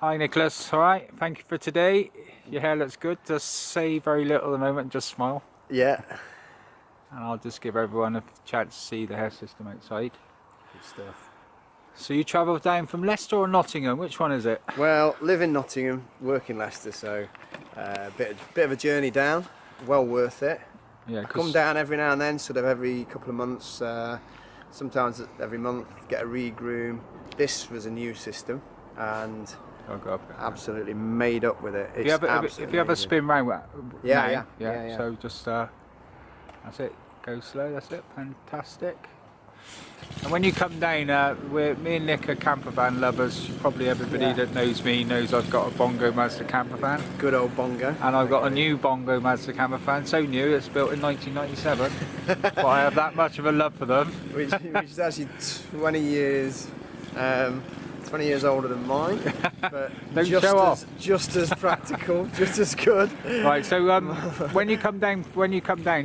Hi Nicholas, all right, thank you for today. Your hair looks good, just say very little at the moment, just smile. Yeah. And I'll just give everyone a chance to see the hair system outside. Good stuff. So you travelled down from Leicester or Nottingham, which one is it? Well, live in Nottingham, work in Leicester, so a bit of a journey down, well worth it. Yeah, I come down every now and then, sort of every couple of months, sometimes every month, get a regroom. This was a new system and absolutely made up with it. If you have a spin round, yeah. So just that's it. Go slow. That's it. Fantastic. And when you come down, me and Nick are camper van lovers. Probably everybody that knows me knows I've got a Bongo Mazda camper van. Good old Bongo. And I've got a new Bongo Mazda camper van, so new it's built in 1997. But I have that much of a love for them. Which is actually 20 years. 20 years older than mine, but just as practical, just as good. Right. So when you come down,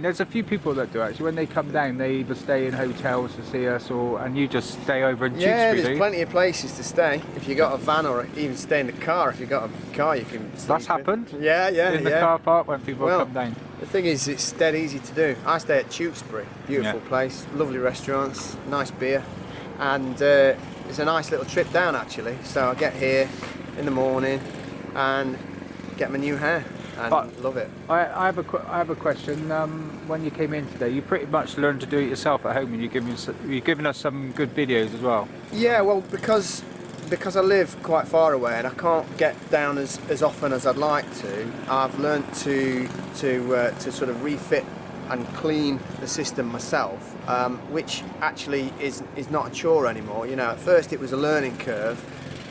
there's a few people that do actually. When they come down, they either stay in hotels to see us, and you just stay over in Tewkesbury. Yeah, there's plenty of places to stay. If you got a van, or even stay in the car. If you got a car, you can. That's happened. Yeah. In the car park when people come down. The thing is, it's dead easy to do. I stay at Tewkesbury, beautiful place, lovely restaurants, nice beer, and. It's a nice little trip down actually. So I get here in the morning and get my new hair and love it. I have a question. When you came in today, you pretty much learned to do it yourself at home, and you've given us some good videos as well. Yeah, well, because I live quite far away and I can't get down as often as I'd like to. I've learnt to sort of refit and clean the system myself, which actually is not a chore anymore. You know, at first it was a learning curve,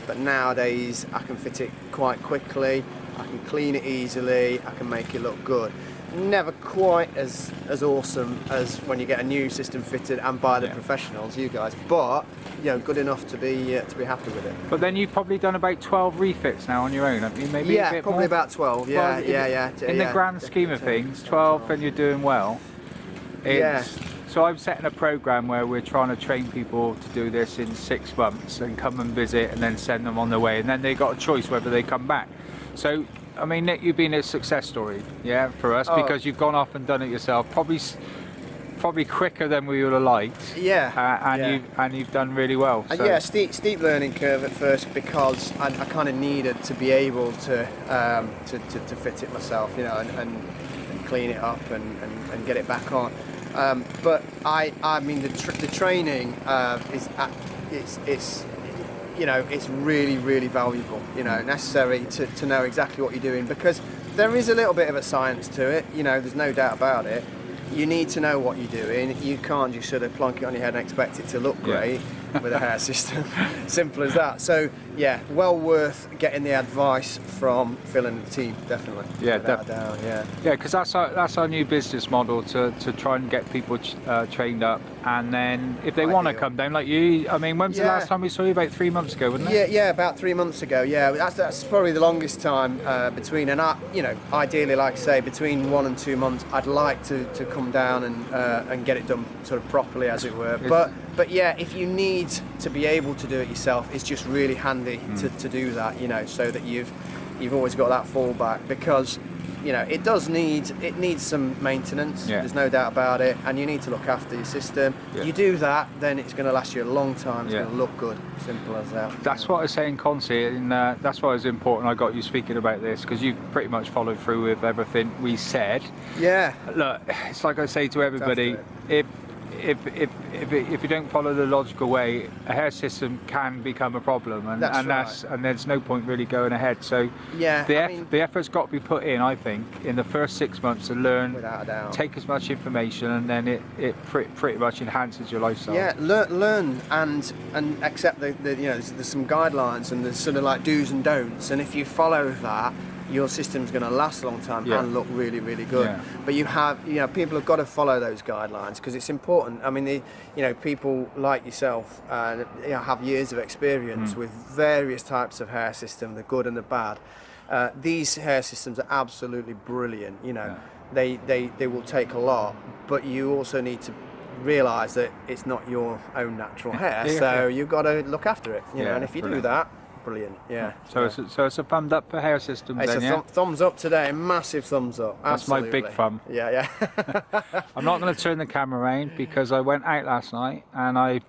but nowadays I can fit it quite quickly, I can clean it easily, I can make it look good. Never quite as awesome as when you get a new system fitted and by the professionals, you guys, but you know, good enough to be happy with it. But then you've probably done about 12 refits now on your own, haven't you? Maybe a bit probably more? about 12. Yeah. In the grand scheme of things, 12 and you're doing well. So I'm setting a program where we're trying to train people to do this in 6 months and come and visit and then send them on their way, and then they got a choice whether they come back. So I mean, Nick, you've been a success story, for us, because you've gone off and done it yourself, probably quicker than we would have liked. And you've done really well. So. Steep learning curve at first, because I kind of needed to be able to fit it myself, you know, and clean it up and get it back on. But I mean, the training it's you know, it's really valuable, you know, necessary to know exactly what you're doing, because there is a little bit of a science to it, you know, there's no doubt about it. You need to know what you're doing. You can't just sort of plonk it on your head and expect it to look great with a hair system. Simple as that. So yeah, well worth getting the advice from Phil and the team, definitely. Yeah, because that's our new business model, to try and get people trained up, and then if they want to come down, like you. I mean, when's the last time we saw you? About 3 months ago, wasn't it? Yeah, about 3 months ago. Yeah, that's probably the longest time between. And you know, ideally, like I say, between 1 and 2 months, I'd like to come down and get it done sort of properly, as it were. But yeah, if you need to be able to do it yourself, it's just really handy to do that, you know, so that you've always got that fallback, because you know, it needs some maintenance. There's no doubt about it, and you need to look after your system. You do that, then it's going to last you a long time. It's going to look good. Simple as that. That's what I was saying, Concy, and that's why it's important I got you speaking about this, because you pretty much followed through with everything we said. Look, it's like I say to everybody, if you don't follow the logical way, a hair system can become a problem, and there's no point really going ahead. So the effort's got to be put in, I think, in the first 6 months to learn, without a doubt, take as much information, and then it pretty much enhances your lifestyle. Yeah, learn and accept the you know, there's some guidelines and there's sort of like do's and don'ts, and if you follow that, your system's going to last a long time and look really good. But you know, people have got to follow those guidelines, because it's important. I mean, you know, people like yourself you know, have years of experience with various types of hair system, the good and the bad. These hair systems are absolutely brilliant. You know, they will take a lot, but you also need to realise that it's not your own natural hair, so you've got to look after it. You know, and if you do that, brilliant. Yeah. So it's a thumbs up for hair systems. It's then, a yeah. Thumbs up today, massive thumbs up. That's Absolutely. my big thumb. Yeah. I'm not going to turn the camera around because I went out last night and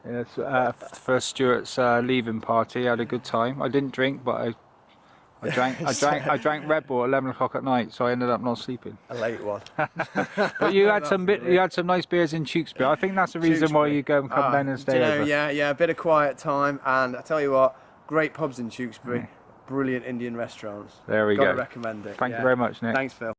for Stuart's leaving party. I had a good time. I didn't drink, but I drank Red Bull at 11 o'clock at night, so I ended up not sleeping. A late one. But you had some nice beers in Tewkesbury. I think that's the reason why you go and come down and stay over. Yeah, a bit of quiet time, and I tell you what, great pubs in Tewkesbury, brilliant Indian restaurants. There we go. Gotta recommend it. Thank you very much, Nick. Thanks, Phil.